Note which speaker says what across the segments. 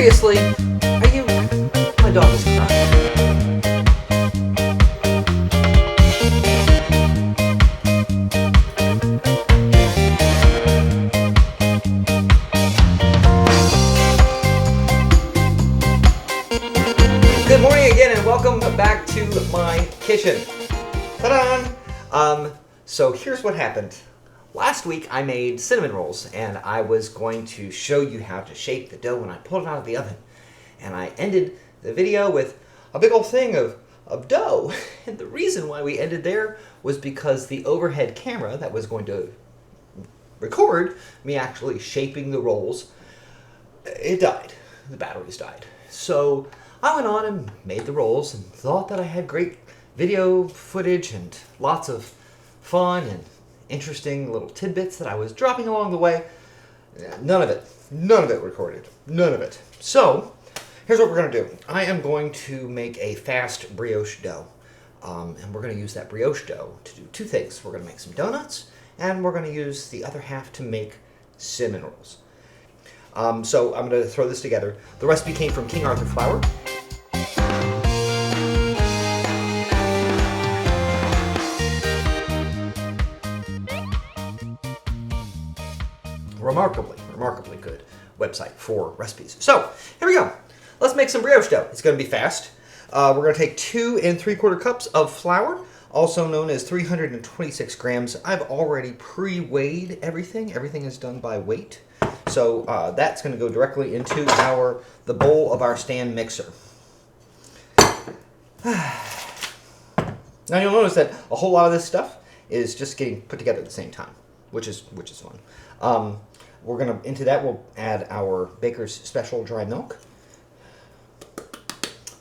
Speaker 1: Seriously, are you... My dog is crying. Good morning again and welcome back to my kitchen. Ta-da! So here's what happened. Last week I made cinnamon rolls and I was going to show you how to shape the dough when I pulled it out of the oven. And I ended the video with a big old thing of dough. And the reason why we ended there was because the overhead camera that was going to record me actually shaping the rolls, it died. The batteries died. So I went on and made the rolls and thought that I had great video footage and lots of fun and interesting little tidbits that I was dropping along the way. None of it recorded. None of it. So here's what we're going to do. I am going to make a fast brioche dough. And we're going to use that brioche dough to do two things. We're going to make some donuts and we're going to use the other half to make cinnamon rolls. So I'm going to throw this together. The recipe came from King Arthur flour. Remarkably good website for recipes. So here we go. Let's make some brioche dough. It's going to be fast. We're going to take 2 3/4 cups of flour, also known as 326 grams. I've already pre-weighed everything. Everything is done by weight. So that's going to go directly into the bowl of our stand mixer. Now you'll notice that a whole lot of this stuff is just getting put together at the same time, which is fun. Into that we'll add our Baker's Special dry milk,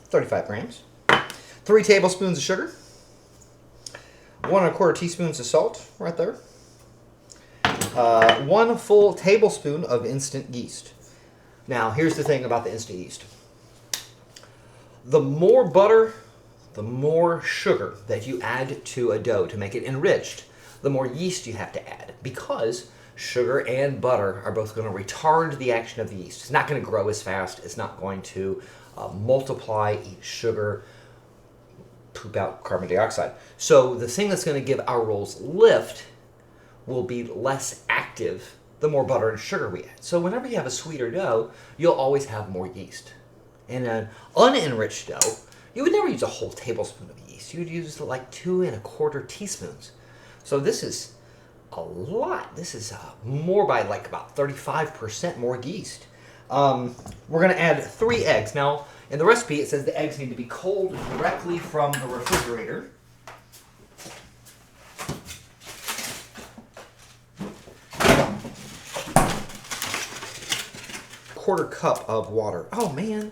Speaker 1: 35 grams, 3 tablespoons of sugar, 1 1/4 teaspoons of salt, right there, 1 full tablespoon of instant yeast. Now here's the thing about the instant yeast. The more butter, the more sugar that you add to a dough to make it enriched, the more yeast you have to add, because sugar and butter are both going to retard the action of the yeast. It's not going to grow as fast. It's not going to multiply, eat sugar, poop out carbon dioxide. So the thing that's going to give our rolls lift will be less active the more butter and sugar we add. So whenever you have a sweeter dough, you'll always have more yeast. In an unenriched dough, you would never use a whole tablespoon of yeast. You would use like 2 1/4 teaspoons. So this is a lot. This is more by like about 35% more yeast. We're going to add 3 eggs. Now, in the recipe, it says the eggs need to be cold directly from the refrigerator. Quarter cup of water. Oh man,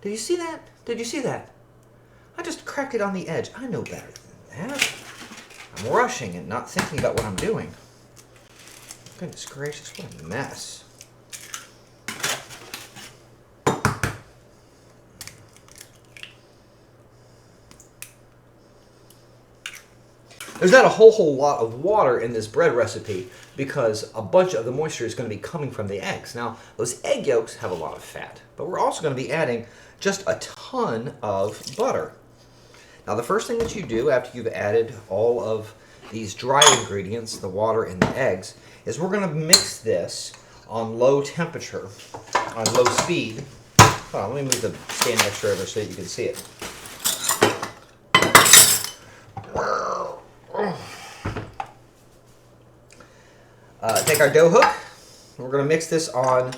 Speaker 1: did you see that? Did you see that? I just cracked it on the edge. I know better than that. I'm rushing and not thinking about what I'm doing. Goodness gracious, what a mess. There's not a whole lot of water in this bread recipe because a bunch of the moisture is going to be coming from the eggs. Now, those egg yolks have a lot of fat, but we're also going to be adding just a ton of butter. Now, the first thing that you do after you've added all of these dry ingredients, the water and the eggs, is we're going to mix this on low temperature, on low speed. Hold on, let me move the stand mixer over so that you can see it. Take our dough hook. We're going to mix this on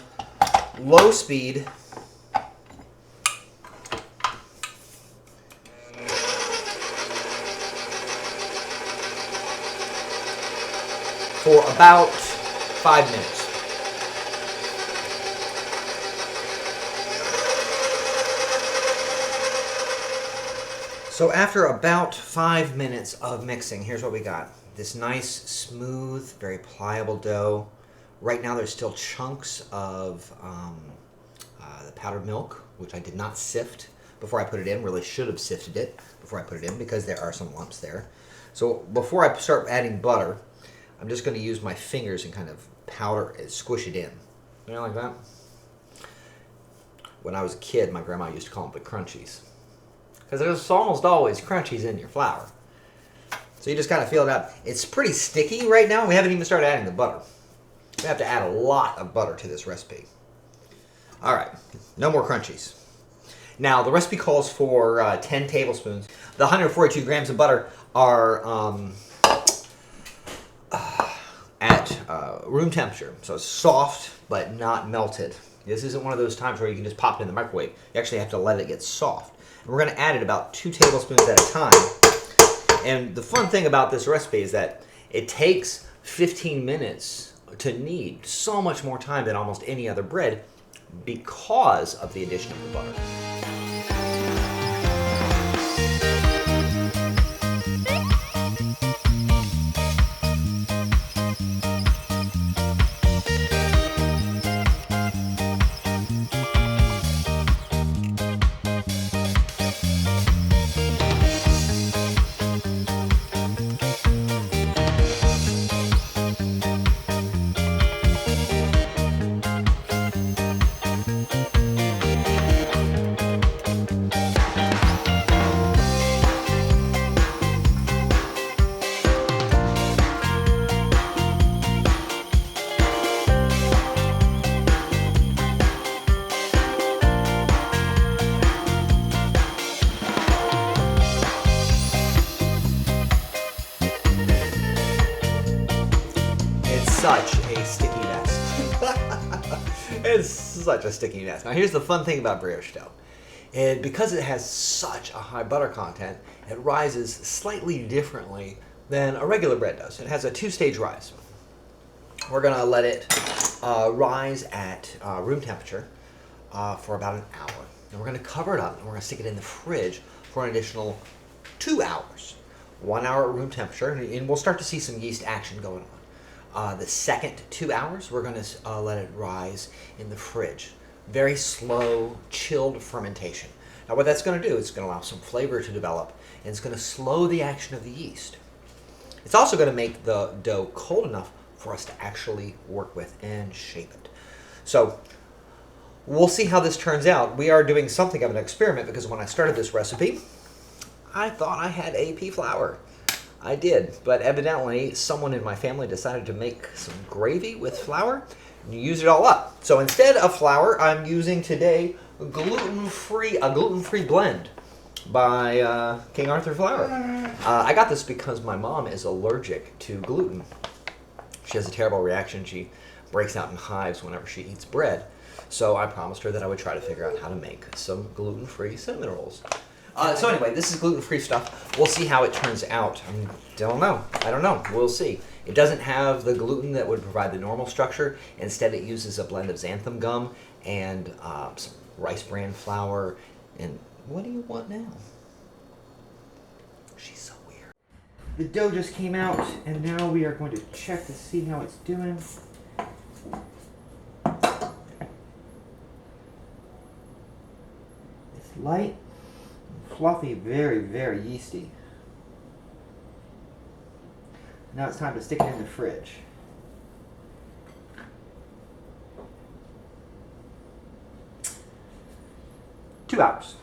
Speaker 1: low speed for about 5 minutes. So after about 5 minutes of mixing, here's what we got. This nice, smooth, very pliable dough. Right now there's still chunks of the powdered milk, which I did not sift before I put it in. Really should have sifted it before I put it in because there are some lumps there. So before I start adding butter, I'm just going to use my fingers and kind of powder, squish it in. You know, like that? when I was a kid, my grandma used to call them the crunchies. Because there's almost always crunchies in your flour. So you just kind of feel it out. It's pretty sticky right now. We haven't even started adding the butter. We have to add a lot of butter to this recipe. All right, no more crunchies. Now, the recipe calls for 10 tablespoons. The 142 grams of butter are at room temperature. So it's soft, but not melted. This isn't one of those times where you can just pop it in the microwave. You actually have to let it get soft. And we're going to add it about 2 tablespoons at a time. And the fun thing about this recipe is that it takes 15 minutes to knead. So much more time than almost any other bread because of the addition of the butter. Such a sticky mess. It's such a sticky mess. Now here's the fun thing about brioche dough. Because it has such a high butter content, it rises slightly differently than a regular bread does. It has a 2-stage rise. We're going to let it rise at room temperature for about an hour. And we're going to cover it up and we're going to stick it in the fridge for an additional 2 hours. 1 hour at room temperature, and we'll start to see some yeast action going on. The second 2 hours, we're going to let it rise in the fridge. Very slow, chilled fermentation. Now what that's going to do, it's going to allow some flavor to develop, and it's going to slow the action of the yeast. It's also going to make the dough cold enough for us to actually work with and shape it. So we'll see how this turns out. We are doing something of an experiment because when I started this recipe, I thought I had AP flour. I did, but evidently someone in my family decided to make some gravy with flour and use it all up. So instead of flour, I'm using today a gluten-free blend by King Arthur Flour. I got this because my mom is allergic to gluten. She has a terrible reaction. She breaks out in hives whenever she eats bread. So I promised her that I would try to figure out how to make some gluten-free cinnamon rolls. So anyway, this is gluten-free stuff. We'll see how it turns out. I don't know. We'll see. It doesn't have the gluten that would provide the normal structure. Instead, it uses a blend of xanthan gum and some rice bran flour. And what do you want now? She's so weird. The dough just came out, and now we are going to check to see how it's doing. It's light. Fluffy, very, very yeasty. Now it's time to stick it in the fridge. Two hours.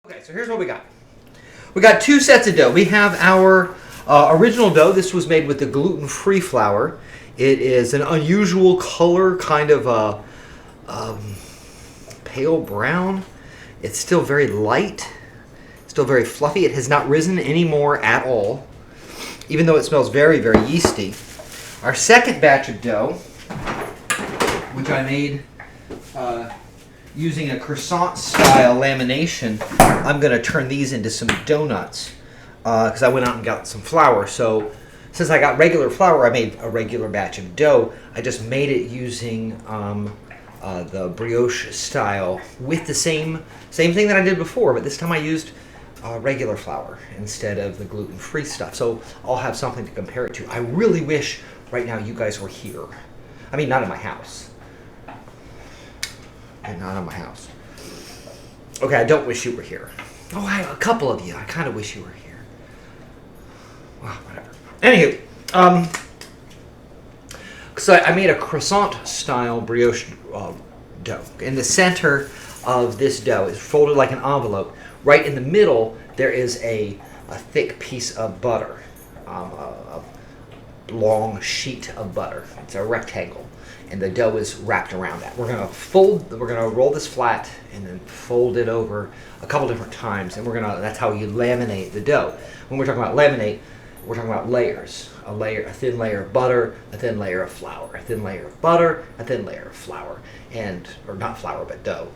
Speaker 1: Okay, so here's what we got. We got 2 sets of dough. We have our original dough. This was made with the gluten-free flour. It is an unusual color, kind of a pale brown. It's still very light, still very fluffy. It has not risen anymore at all, even though it smells very, very yeasty. Our second batch of dough, which I made using a croissant-style lamination, I'm going to turn these into some donuts because I went out and got some flour. So since I got regular flour, I made a regular batch of dough. I just made it using the brioche style with the same thing that I did before, but this time I used regular flour instead of the gluten-free stuff. So I'll have something to compare it to. I really wish right now you guys were here. I mean, not in my house. And not in my house. Okay, I don't wish you were here. Oh, a couple of you. I kind of wish you were here. Well, whatever. Anywho, So I made a croissant-style brioche dough. In the center of this dough is folded like an envelope. Right in the middle, there is a thick piece of butter, a long sheet of butter. It's a rectangle, and the dough is wrapped around that. We're gonna roll this flat and then fold it over a couple different times, and that's how you laminate the dough. When we're talking about laminate, we're talking about layers. A thin layer of butter, a thin layer of flour, a thin layer of butter, a thin layer of flour, or not flour, but dough.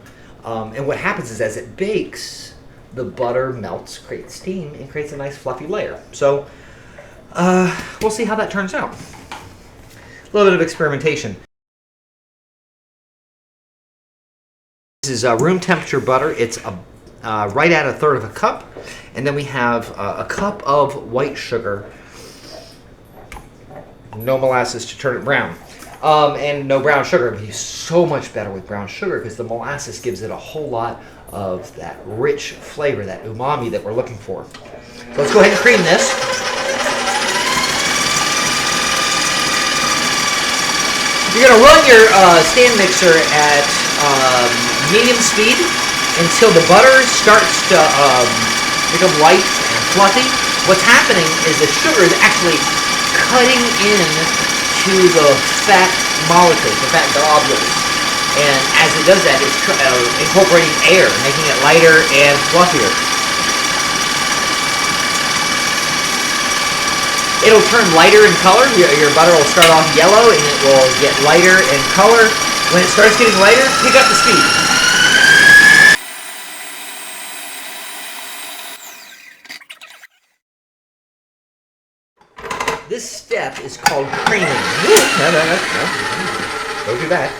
Speaker 1: And what happens is as it bakes, the butter melts, creates steam, and creates a nice fluffy layer. So we'll see how that turns out. A little bit of experimentation. This is room temperature butter. It's right at 1/3 cup. And then we have a cup of white sugar. No molasses to turn it brown. And no brown sugar. It would be so much better with brown sugar because the molasses gives it a whole lot of that rich flavor, that umami that we're looking for. So let's go ahead and cream this. You're going to run your stand mixer at medium speed until the butter starts to become light and fluffy. What's happening is the sugar is actually cutting in to the fat molecules, the fat globules. And as it does that, it's incorporating air, making it lighter and fluffier. It'll turn lighter in color. Your butter will start off yellow and it will get lighter in color. When it starts getting lighter, pick up the speed. This step is called creaming. No. Don't do that.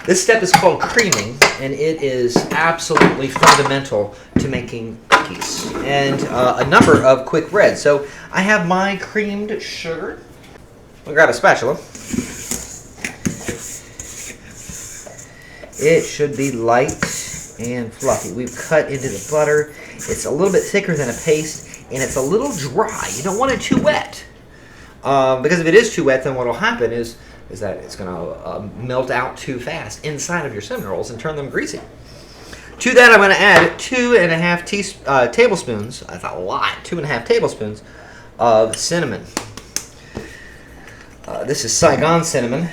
Speaker 1: This step is called creaming, and it is absolutely fundamental to making cookies and a number of quick breads. So I have my creamed sugar. I'll grab a spatula. It should be light and fluffy. We've cut into the butter. It's a little bit thicker than a paste, and it's a little dry. You don't want it too wet. Because if it is too wet, then what will happen is that it's going to melt out too fast inside of your cinnamon rolls and turn them greasy. To that, I'm going to add 2.5 tablespoons. That's a lot. 2.5 tablespoons of cinnamon. This is Saigon cinnamon.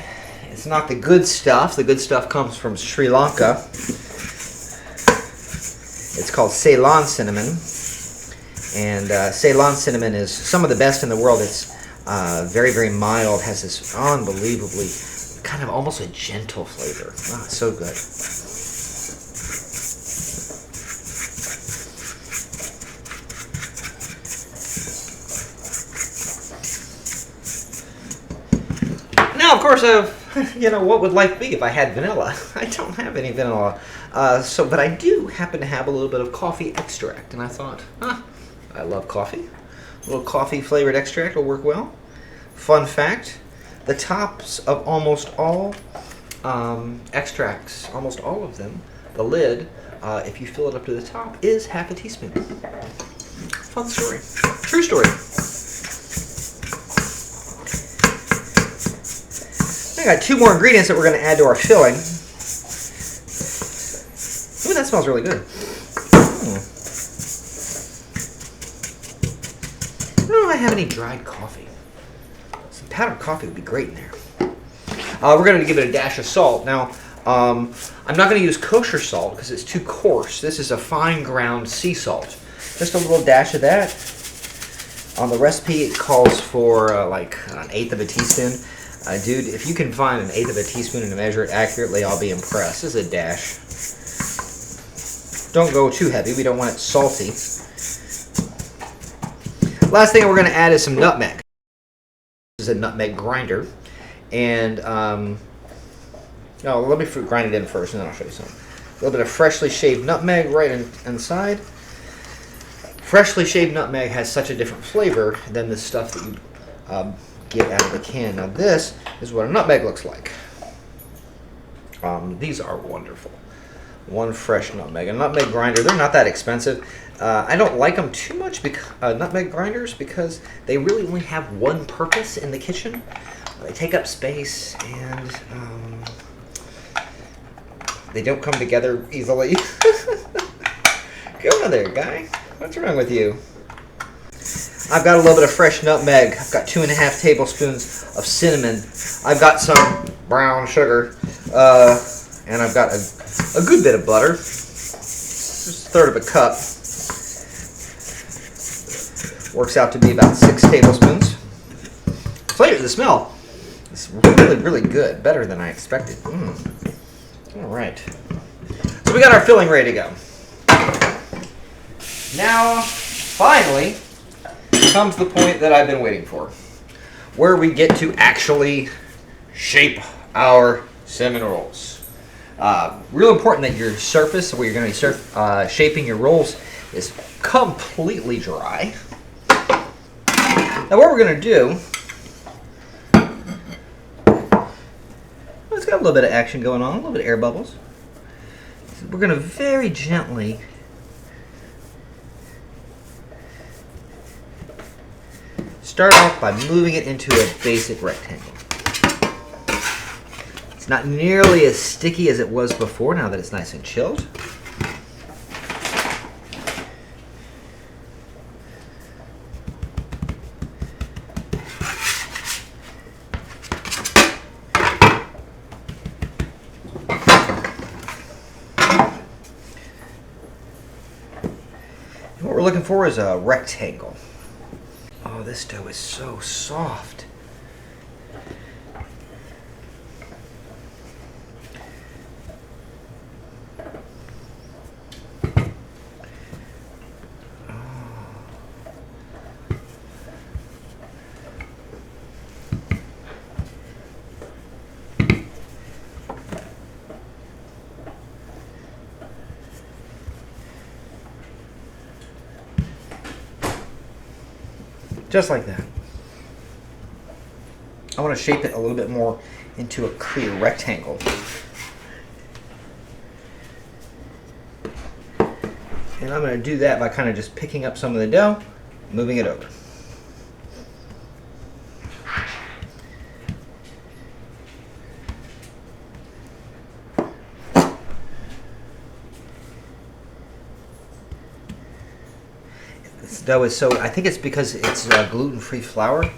Speaker 1: It's not the good stuff. The good stuff comes from Sri Lanka. It's called Ceylon cinnamon. And Ceylon cinnamon is some of the best in the world. It's very, very mild, has this unbelievably kind of almost a gentle flavor. Oh, it's so good. Now, of course, what would life be if I had vanilla? I don't have any vanilla. But I do happen to have a little bit of coffee extract, and I thought, I love coffee. A little coffee flavored extract will work well. Fun fact, the tops of almost all extracts, almost all of them, the lid, if you fill it up to the top, is half a teaspoon. Fun story. True story. I got 2 more ingredients that we're going to add to our filling. Ooh, that smells really good. I don't know if I have any dried coffee. Some powdered coffee would be great in there. We're going to give it a dash of salt. Now, I'm not going to use kosher salt because it's too coarse. This is a fine ground sea salt. Just a little dash of that. On the recipe, it calls for like 1/8 of a teaspoon. Dude, if you can find 1/8 of a teaspoon and measure it accurately, I'll be impressed. This is a dash. Don't go too heavy. We don't want it salty. Last thing we're going to add is some nutmeg. This is a nutmeg grinder. And, let me grind it in first, and then I'll show you some. A little bit of freshly shaved nutmeg right inside. Freshly shaved nutmeg has such a different flavor than the stuff that you get out of the can. Now this is what a nutmeg looks like. These are wonderful. 1 fresh nutmeg. A nutmeg grinder, they're not that expensive. I don't like them too much, because nutmeg grinders, because they really only have one purpose in the kitchen. They take up space, and they don't come together easily. Go on there, guy. What's wrong with you? I've got a little bit of fresh nutmeg. I've got 2.5 tablespoons of cinnamon. I've got some brown sugar, and I've got a good bit of butter. Just 1/3 of a cup. Works out to be about 6 tablespoons. Flavor, the smell is really, really good. Better than I expected. All right. So we got our filling ready to go. Now, finally, comes the point that I've been waiting for, where we get to actually shape our cinnamon rolls. Real important that your surface, where you're going to be shaping your rolls, is completely dry. Now what we're going to do, it's got a little bit of action going on, a little bit of air bubbles. We're going to very gently start off by moving it into a basic rectangle. It's not nearly as sticky as it was before now that it's nice and chilled. And what we're looking for is a rectangle. Oh, this dough is so soft. Just like that. I want to shape it a little bit more into a clear rectangle. And I'm going to do that by kind of just picking up some of the dough, moving it over. This dough is so, I think it's because it's gluten-free flour.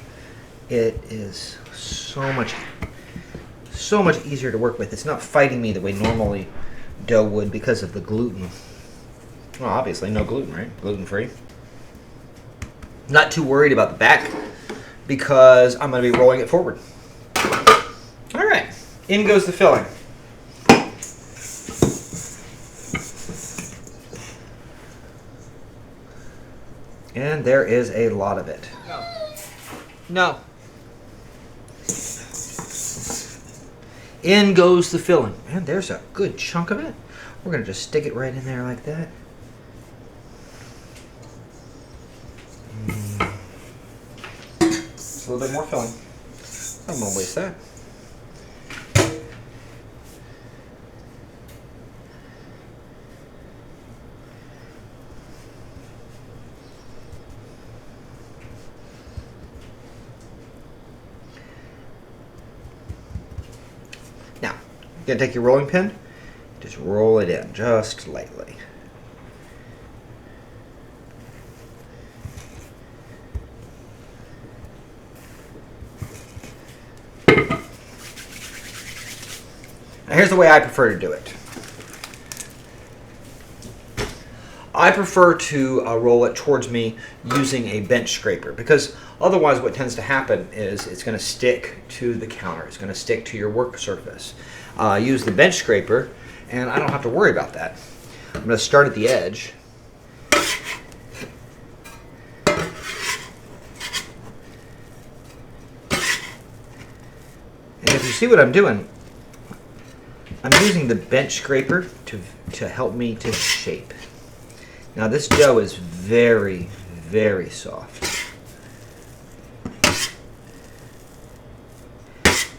Speaker 1: It is so much easier to work with. It's not fighting me the way normally dough would because of the gluten. Well, obviously no gluten, right? Gluten-free. Not too worried about the back because I'm going to be rolling it forward. All right, in goes the filling. And there is a lot of it. No. In goes the filling. And there's a good chunk of it. We're going to just stick it right in there like that. Just a little bit more filling. I'm going to waste that. Now, you're going to take your rolling pin, just roll it in just lightly. Now here's the way I prefer to do it. I prefer to roll it towards me using a bench scraper, because otherwise what tends to happen is it's going to stick to the counter. It's going to stick to your work surface. Use the bench scraper and I don't have to worry about that. I'm going to start at the edge. And if you see what I'm doing, I'm using the bench scraper to help me to shape. Now this dough is very, very soft.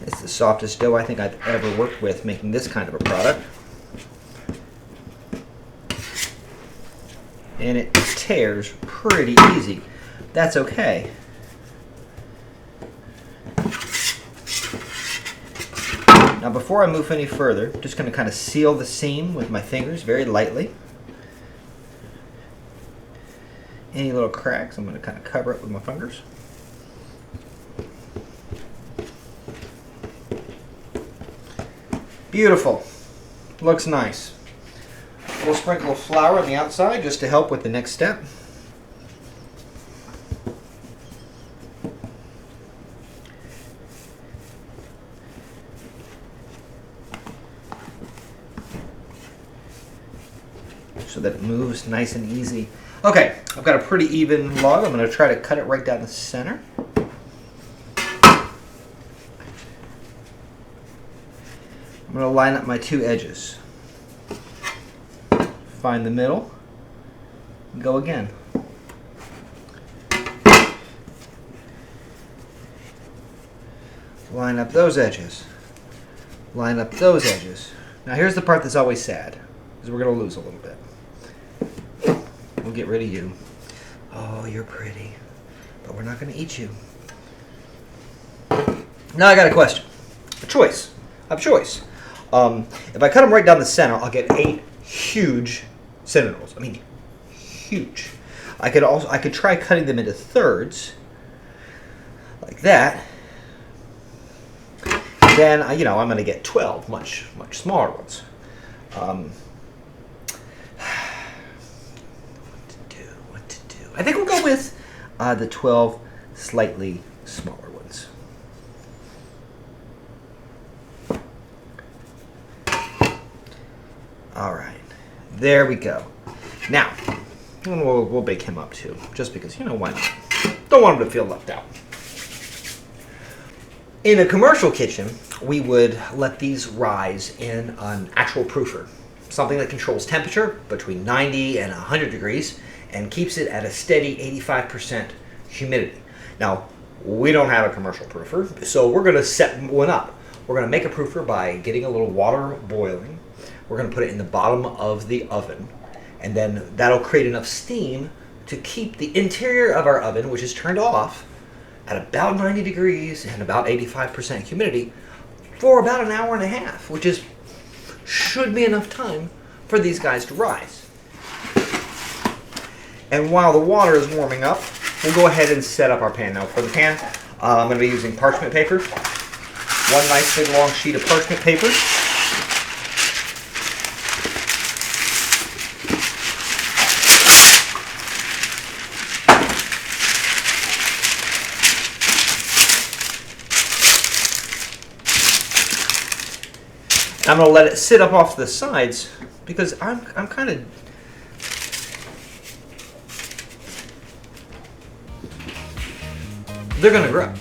Speaker 1: It's the softest dough I think I've ever worked with making this kind of a product. and it tears pretty easy. That's okay. Now before I move any further, I'm just going to kind of seal the seam with my fingers very lightly. Any little cracks, I'm going to kind of cover it with my fingers. Beautiful. Looks nice. We'll sprinkle flour on the outside just to help with the next step. So that it moves nice and easy. Okay, I've got a pretty even log. I'm going to try to cut it right down the center. I'm going to line up my two edges. Find the middle. And go again. Line up those edges. Line up those edges. Now here's the part that's always sad, because we're going to lose a little bit. We'll get rid of you. Oh, you're pretty. But we're not going to eat you. Now I got a question. A choice. I have a choice. If I cut them right down the center, I'll get 8 huge cinnamon rolls. I mean, huge. I could try cutting them into thirds, like that. Then I'm going to get 12 much smaller ones. What to do? I think we'll go with the 12 slightly smaller ones. All right, there we go. Now, we'll bake him up too, just because, why not? Don't want him to feel left out. In a commercial kitchen, we would let these rise in an actual proofer, something that controls temperature between 90 and 100 degrees and keeps it at a steady 85% humidity. Now, we don't have a commercial proofer, so we're going to set one up. We're going to make a proofer by getting a little water boiling. We're going to put it in the bottom of the oven, and then that'll create enough steam to keep the interior of our oven, which is turned off, at about 90 degrees and about 85% humidity for about an hour and a half, which should be enough time for these guys to rise. And while the water is warming up, we'll go ahead and set up our pan. Now for the pan, I'm going to be using parchment paper. One nice big long sheet of parchment paper. I'm going to let it sit up off the sides because I'm kind of... They're going to grow.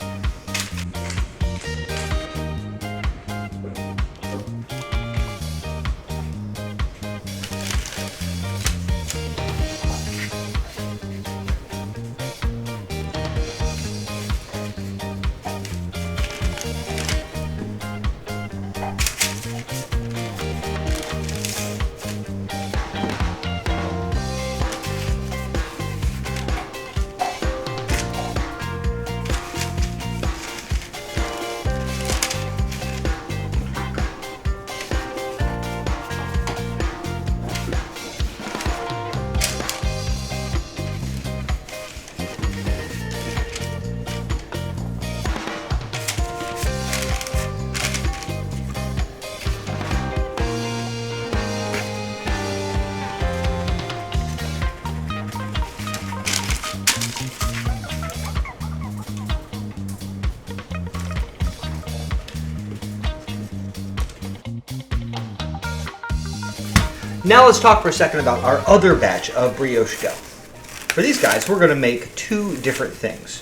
Speaker 1: Now let's talk for a second about our other batch of brioche dough. For these guys, we're going to make 2 different things.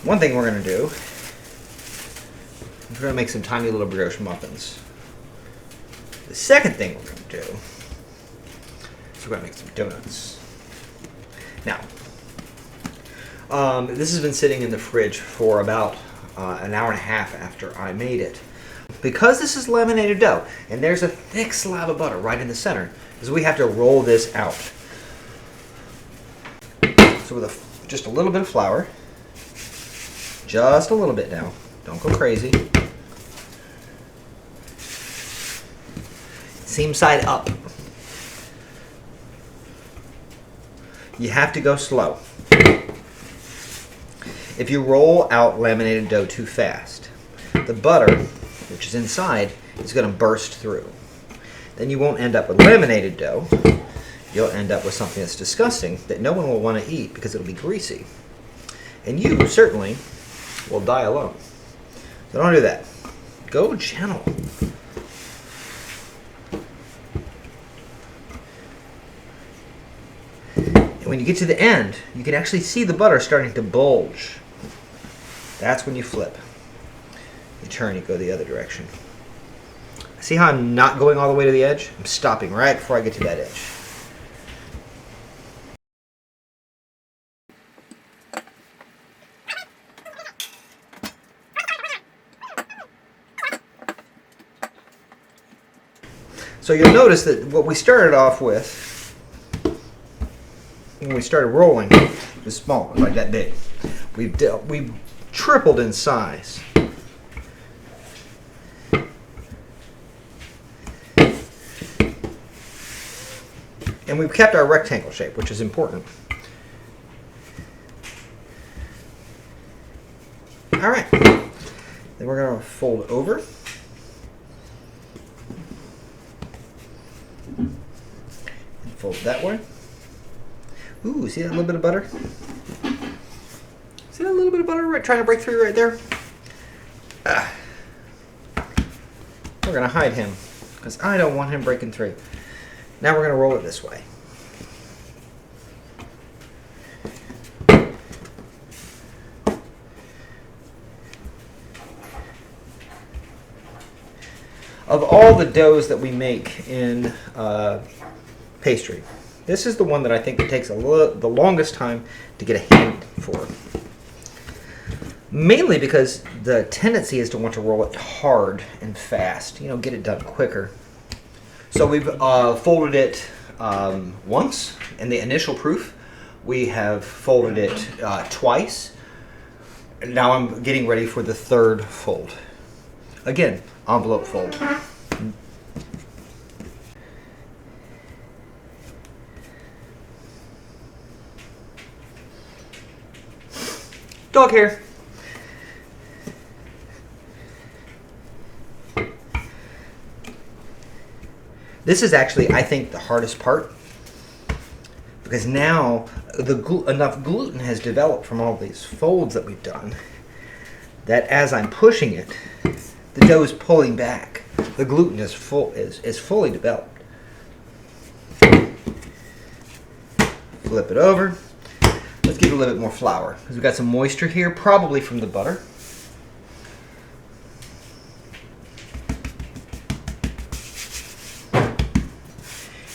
Speaker 1: One thing we're going to do, we're going to make some tiny little brioche muffins. The second thing we're going to do is we're going to make some donuts. Now, this has been sitting in the fridge for about an hour and a half after I made it. Because this is laminated dough, and there's a thick slab of butter right in the center, is we have to roll this out. So with just a little bit of flour, just a little bit now. Don't go crazy. Seam side up. You have to go slow. If you roll out laminated dough too fast, the butter, which is inside, is going to burst through. Then you won't end up with laminated dough. You'll end up with something that's disgusting that no one will want to eat because it'll be greasy. And you certainly will die alone. So don't do that. Go gentle. And when you get to the end, you can actually see the butter starting to bulge. That's when you flip. You turn, you go the other direction. See how I'm not going all the way to the edge? I'm stopping right before I get to that edge. So you'll notice that what we started off with, when we started rolling, was small, like that big. We've tripled in size. And we've kept our rectangle shape, which is important. All right, then we're going to fold over. And fold that way. Ooh, see that little bit of butter? See that little bit of butter trying to break through right there? We're going to hide him because I don't want him breaking through. Now we're going to roll it this way. Of all the doughs that we make in pastry, this is the one that I think it takes the longest time to get a hand for. Mainly because the tendency is to want to roll it hard and fast, you know, get it done quicker. So we've folded it once in the initial proof. We have folded it twice. Now I'm getting ready for the third fold. Again, envelope fold. Dog hair. This is actually, I think, the hardest part, because now enough gluten has developed from all these folds that we've done that as I'm pushing it, the dough is pulling back. The gluten is fully developed. Flip it over. Let's give it a little bit more flour because we've got some moisture here, probably from the butter.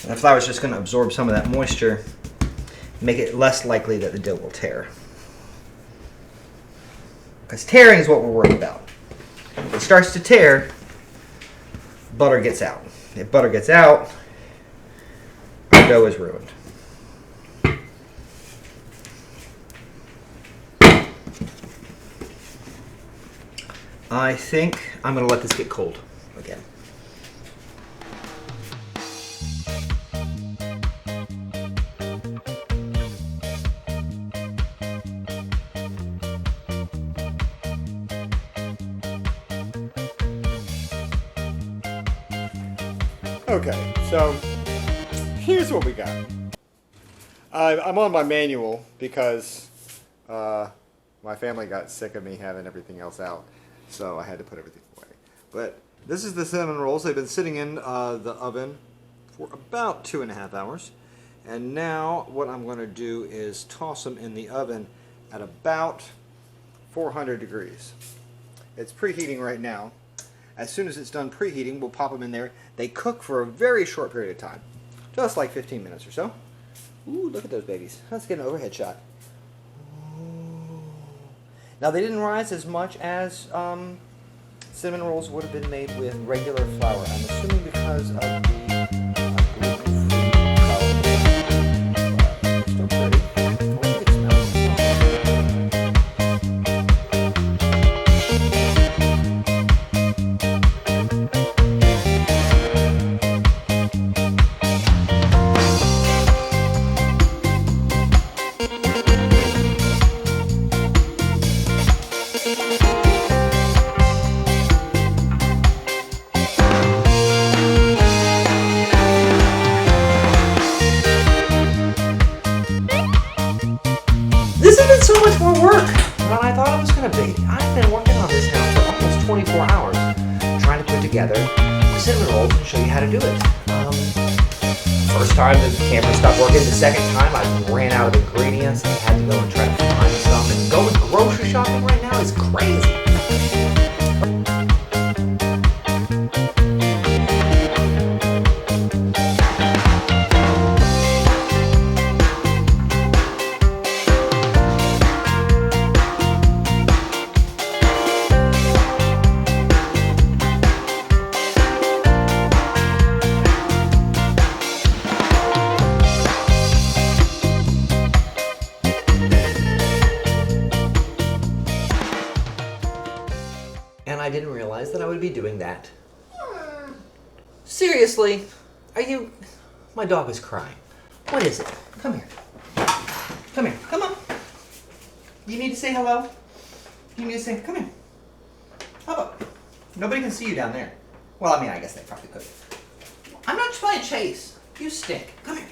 Speaker 1: And the flour is just going to absorb some of that moisture, make it less likely that the dough will tear. Because tearing is what we're worried about. If it starts to tear, butter gets out. If butter gets out, our dough is ruined. I think I'm going to let this get cold again.
Speaker 2: Okay, so here's what we got. I'm on my manual because my family got sick of me having everything else out, so I had to put everything away. But this is the cinnamon rolls. They've been sitting in the oven for about 2.5 hours. And now what I'm going to do is toss them in the oven at about 400 degrees. It's preheating right now. As soon as it's done preheating, we'll pop them in there. They cook for a very short period of time, just like 15 minutes or so. Ooh, look at those babies. Let's get an overhead shot. Ooh. Now, they didn't rise as much as cinnamon rolls would have been made with regular flour. I'm assuming because of the gluten-free flour. Still pretty. Oh, you can smell it.
Speaker 1: much more work than I thought it was going to be. I've been working on this now for almost 24 hours, trying to put together the cinnamon rolls and show you how to do it. First time the camera stopped working. The second time I ran out of ingredients. I had to go and try to find some. And going grocery shopping right now is crazy. And I didn't realize that I would be doing that. Seriously? Are you... My dog is crying. What is it? Come here. Come here. Come on. You need to say hello? You need to say... Come here. How about... Nobody can see you down there. Well, I mean, I guess they probably could. I'm not trying to chase. You stink. Come here.